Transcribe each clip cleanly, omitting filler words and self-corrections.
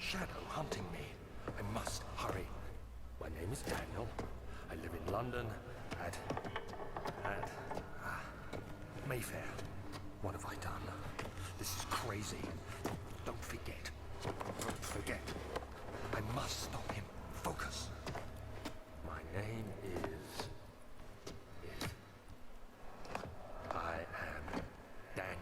shadow hunting me. I must hurry. My name is Daniel. I live in London at Mayfair. What have I done? This is crazy. Don't forget. Don't forget. I must stop him. Focus. My name is... I am Daniel.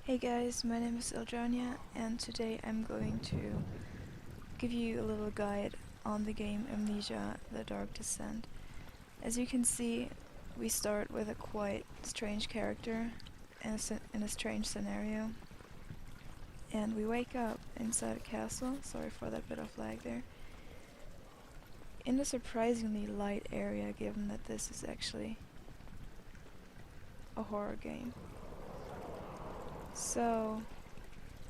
Hey guys, my name is Eldronia, and today I'm going to give you a little guide on the game Amnesia The Dark Descent. As you can see, we start with a quite strange character in a strange scenario, and we wake up inside a castle. Sorry for that bit of lag there. In a surprisingly light area, given that this is actually a horror game. So,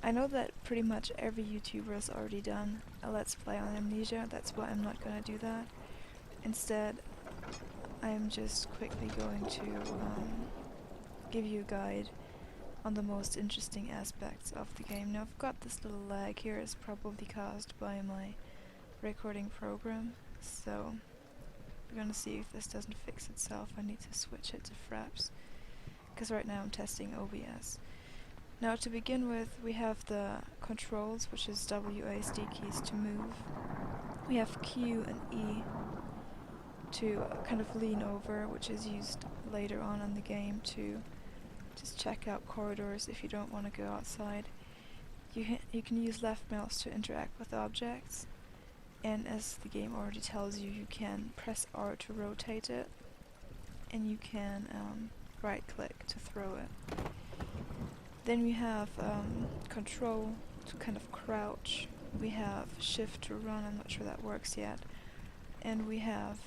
I know that pretty much every YouTuber has already done a Let's Play on Amnesia, that's why I'm not gonna do that. Instead, I'm just quickly going to give you a guide on the most interesting aspects of the game. Now, I've got this little lag here, it's probably caused by my recording program, so we're gonna see if this doesn't fix itself. I need to switch it to Fraps, because right now I'm testing OBS. Now, to begin with, we have the controls, which is WASD keys to move. We have Q and E to kind of lean over, which is used later on in the game to just check out corridors if you don't want to go outside. You can use left mouse to interact with objects, and as the game already tells you, you can press R to rotate it, and you can right click to throw it. Then we have control to kind of crouch, we have shift to run, I'm not sure that works yet, and we have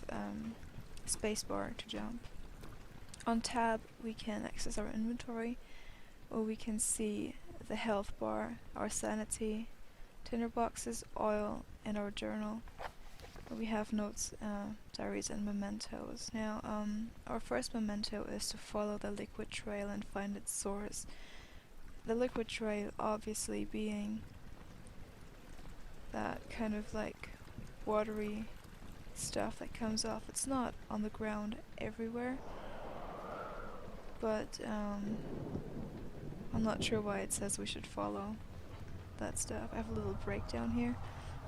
spacebar to jump. On tab we can access our inventory, or we can see the health bar, our sanity, tinderboxes, oil, and our journal. We have notes, diaries, and mementos. Now, our first memento is to follow the liquid trail and find its source. The liquid trail obviously being that kind of like watery stuff that comes off. It's not on the ground everywhere, but I'm not sure why it says we should follow that stuff. I have a little breakdown here,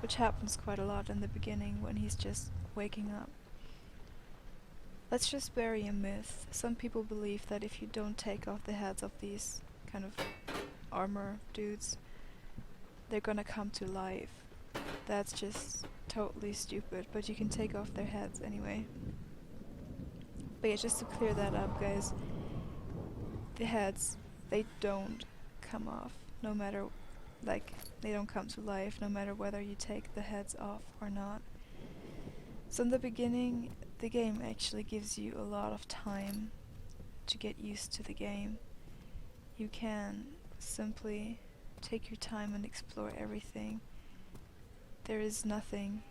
which happens quite a lot in the beginning when he's just waking up. Let's just bury a myth. Some people believe that if you don't take off the heads of these kind of armor dudes, they're gonna come to life. That's just totally stupid, but you can take off their heads anyway. But yeah, just to clear that up, guys, the heads, they don't come off, no matter, like, they don't come to life, no matter whether you take the heads off or not. So in the beginning, the game actually gives you a lot of time to get used to the game. You can simply take your time and explore everything. There is nothing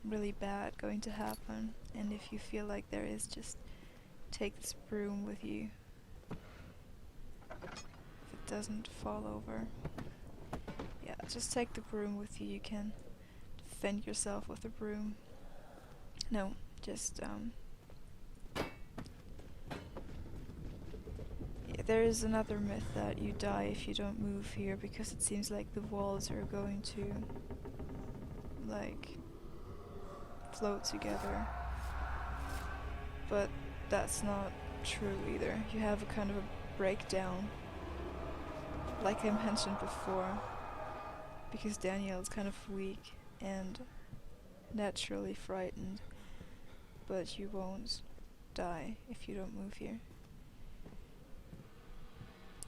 really bad going to happen, and if you feel like there is, just take this broom with you. If it doesn't fall over. Yeah, just take the broom with you. You can defend yourself with the broom. No, just there is another myth that you die if you don't move here, because it seems like the walls are going to like float together, but that's not true either. You have a kind of a breakdown, like I mentioned before, because Danielle is kind of weak and naturally frightened, but you won't die if you don't move here.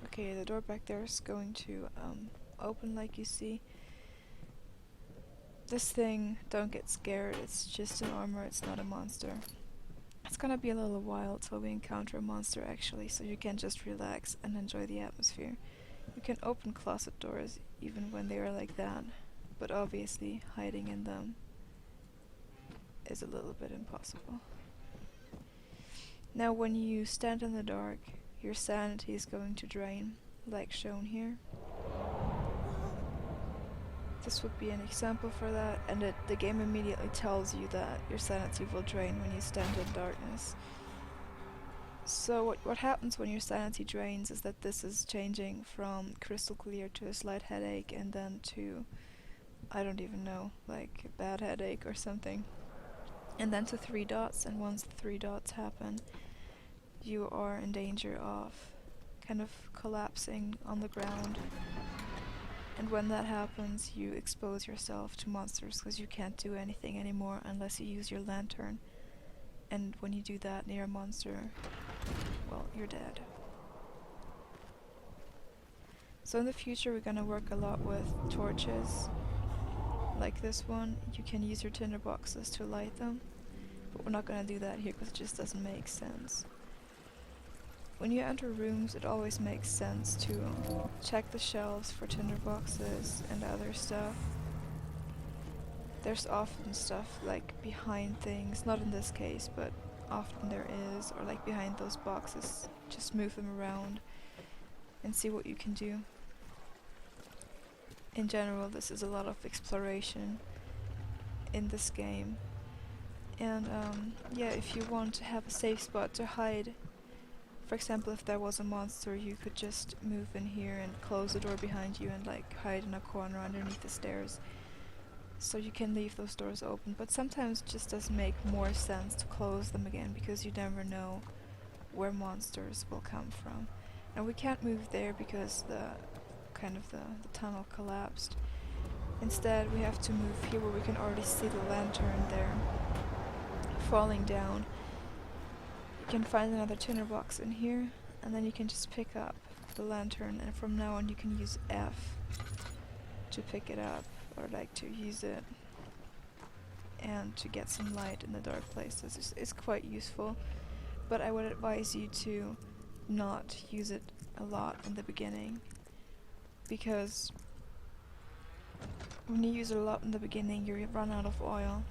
Okay, the door back there is going to open, like you see. This thing, don't get scared, it's just an armor, it's not a monster. It's gonna be a little while till we encounter a monster actually, so you can just relax and enjoy the atmosphere. You can open closet doors even when they are like that, but obviously hiding in them is a little bit impossible. Now when you stand in the dark, your sanity is going to drain, like shown here. This would be an example for that, and the game immediately tells you that your sanity will drain when you stand in darkness. So what happens when your sanity drains is that this is changing from crystal clear to a slight headache, and then to, I don't even know, like a bad headache or something. And then to 3 dots, and once the 3 dots happen, you are in danger of kind of collapsing on the ground. And when that happens, you expose yourself to monsters because you can't do anything anymore unless you use your lantern. And when you do that near a monster, well, you're dead. So in the future we're gonna work a lot with torches, like this one. You can use your tinder boxes to light them, but we're not gonna do that here because it just doesn't make sense. When you enter rooms, it always makes sense to check the shelves for tinder boxes and other stuff. There's often stuff like behind things, not in this case, but often there is, or like behind those boxes. Just move them around and see what you can do. In general, this is a lot of exploration in this game. And yeah, if you want to have a safe spot to hide, for example, if there was a monster, you could just move in here and close the door behind you and like hide in a corner underneath the stairs. So you can leave those doors open, but sometimes it just does make more sense to close them again because you never know where monsters will come from. And we can't move there because the tunnel collapsed. Instead, we have to move here where we can already see the lantern there falling down. You can find another tinder box in here, and then you can just pick up the lantern, and from now on you can use F to pick it up, or like to use it and to get some light in the dark places. It's quite useful, but I would advise you to not use it a lot in the beginning, because when you use it a lot in the beginning you run out of oil,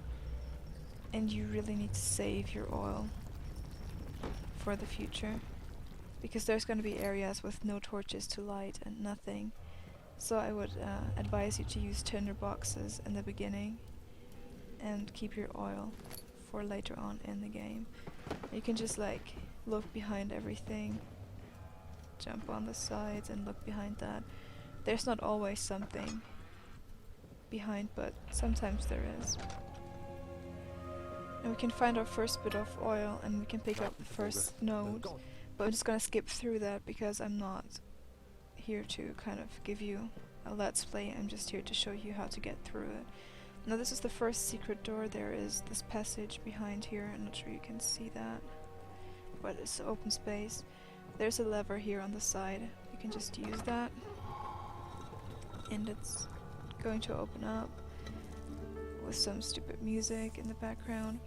and you really need to save your oil for the future, because there's going to be areas with no torches to light and nothing. So I would advise you to use tinder boxes in the beginning and keep your oil for later on in the game. You can just like look behind everything, jump on the sides and look behind that. There's not always something behind, but sometimes there is. And we can find our first bit of oil and we can pick up the first node, but I'm just gonna skip through that because I'm not here to kind of give you a let's play. I'm just here to show you how to get through it. Now this is the first secret door. There is this passage behind here. I'm not sure you can see that, but it's open space. There's a lever here on the side. You can just use that and it's going to open up with some stupid music in the background.